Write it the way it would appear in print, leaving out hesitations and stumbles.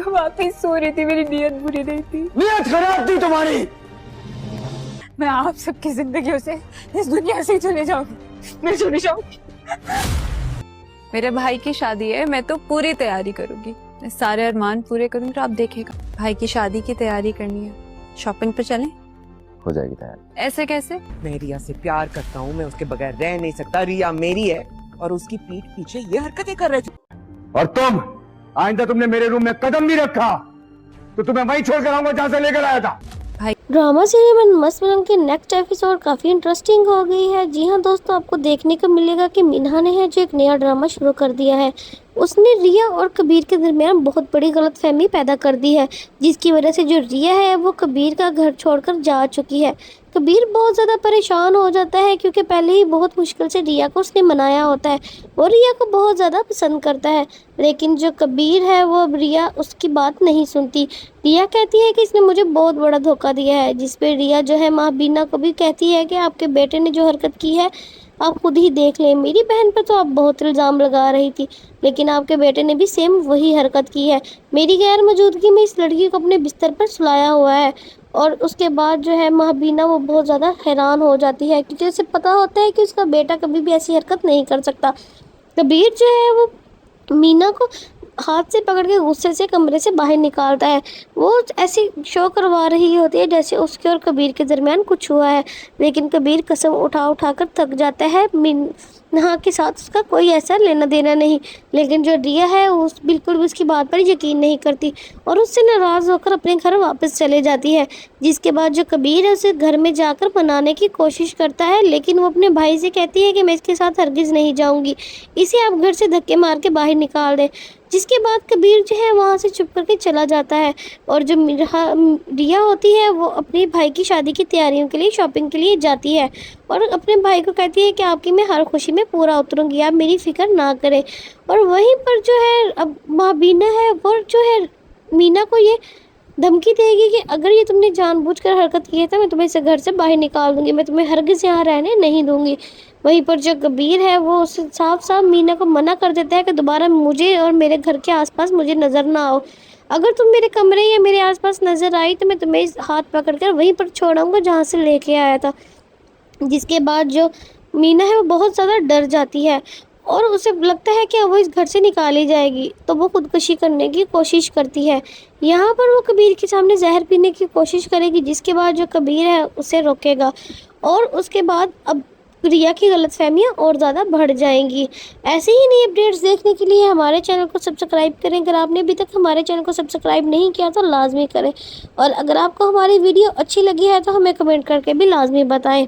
तो वाकई सो रही थी, मेरी नीयत बुरी नहीं थी। नीयत खराब थी तुम्हारी। मैं आप सबकी जिंदगियों से इस दुनिया से ही चले जाऊंगी, मैं चली जाऊंगी। मेरे भाई की शादी है, मैं तो पूरी तैयारी करूंगी, मैं सारे अरमान पूरे करूंगी। आप देखेगा, भाई की शादी की तैयारी करनी है, शॉपिंग पे चलें? हो जाएगी तैयार। ऐसे कैसे? मैं रिया से प्यार करता हूँ, मैं उसके बगैर रह नहीं सकता। रिया मेरी है और उसकी पीठ पीछे ये हरकतें कर रहे थे। और तुम आइंदा तुमने मेरे रूम में कदम भी रखा तो तुम्हें वहीं छोड़कर आऊंगा जहां से लेकर आया था। ड्रामा सीरियल मस्त मलंग की नेक्स्ट एपिसोड काफ़ी इंटरेस्टिंग हो गई है। जी हाँ दोस्तों, आपको देखने को मिलेगा कि मीना ने है जो एक नया ड्रामा शुरू कर दिया है। उसने रिया और कबीर के दरमियान बहुत बड़ी गलतफहमी पैदा कर दी है, जिसकी वजह से जो रिया है वो कबीर का घर छोड़कर जा चुकी है। कबीर बहुत ज़्यादा परेशान हो जाता है क्योंकि पहले ही बहुत मुश्किल से रिया को उसने मनाया होता है और रिया को बहुत ज़्यादा पसंद करता है, लेकिन जो कबीर है वो अब रिया उसकी बात नहीं सुनती। रिया कहती है कि इसने मुझे बहुत बड़ा धोखा दिया है, जिस पे रिया जो है माँ बीना को भी कहती है कि आपके बेटे ने जो हरकत की है आप खुद ही देख लें। मेरी बहन पर तो आप बहुत इल्ज़ाम लगा रही थी, लेकिन आपके बेटे ने भी सेम वही हरकत की है। मेरी गैर मौजूदगी में इस लड़की को अपने बिस्तर पर सुलाया हुआ है। और उसके बाद जो है महाबीना वो बहुत ज़्यादा हैरान हो जाती है क्योंकि उसे पता होता है कि उसका बेटा कभी भी ऐसी हरकत नहीं कर सकता। कबीर जो है वो मीना को हाथ से पकड़ के गुस्से से कमरे से बाहर निकालता है। वो ऐसी शो करवा रही होती है जैसे उसके और कबीर के दरमियान कुछ हुआ है, लेकिन कबीर कसम उठा कर थक जाता है। मीना के साथ उसका कोई ऐसा लेना देना नहीं, लेकिन जो रिया है उस बिल्कुल भी उसकी बात पर यकीन नहीं करती और उससे नाराज़ होकर अपने घर वापस चले जाती है। जिसके बाद जो कबीर है उसे घर में जाकर मनाने की कोशिश करता है, लेकिन वो अपने भाई से कहती है कि मैं इसके साथ हरगिज़ नहीं जाऊँगी, इसे आप घर से धक्के मार के बाहर निकाल दें। जिसके बाद कबीर जो है वहाँ से चुप करके चला जाता है और जो रिया होती है वो अपने भाई की शादी की तैयारियों के लिए शॉपिंग के लिए जाती है और अपने भाई को कहती है कि आपकी मैं हर खुशी में पूरा उतरूँगी, आप मेरी फ़िक्र ना करें। और वहीं पर जो है अब माँ बीना है वो जो है मीना को ये धमकी देगी कि अगर ये तुमने जानबूझकर हरकत की है तो मैं तुम्हें इस घर से बाहर निकाल दूंगी, मैं तुम्हें हरगिज़ यहाँ रहने नहीं दूंगी। वहीं पर जो कबीर है वो उसे साफ साफ मीना को मना कर देता है कि दोबारा मुझे और मेरे घर के आसपास मुझे नज़र ना आओ। अगर तुम मेरे कमरे या मेरे आसपास नज़र आई तो मैं तुम्हें इस हाथ पकड़ कर वहीं पर छोड़ाऊँगा जहाँ से लेके आया था। जिसके बाद जो मीना है वो बहुत ज़्यादा डर जाती है और उसे लगता है कि वो इस घर से निकाली जाएगी, तो वो खुदकुशी करने की कोशिश करती है। यहाँ पर वो कबीर के सामने जहर पीने की कोशिश करेगी, जिसके बाद जो कबीर है उसे रोकेगा और उसके बाद अब रिया की गलतफहमियाँ और ज़्यादा बढ़ जाएंगी। ऐसे ही नई अपडेट्स देखने के लिए हमारे चैनल को सब्सक्राइब करें। अगर आपने अभी तक हमारे चैनल को सब्सक्राइब नहीं किया तो लाजमी करें और अगर आपको हमारी वीडियो अच्छी लगी है तो हमें कमेंट करके भी लाजमी बताएं।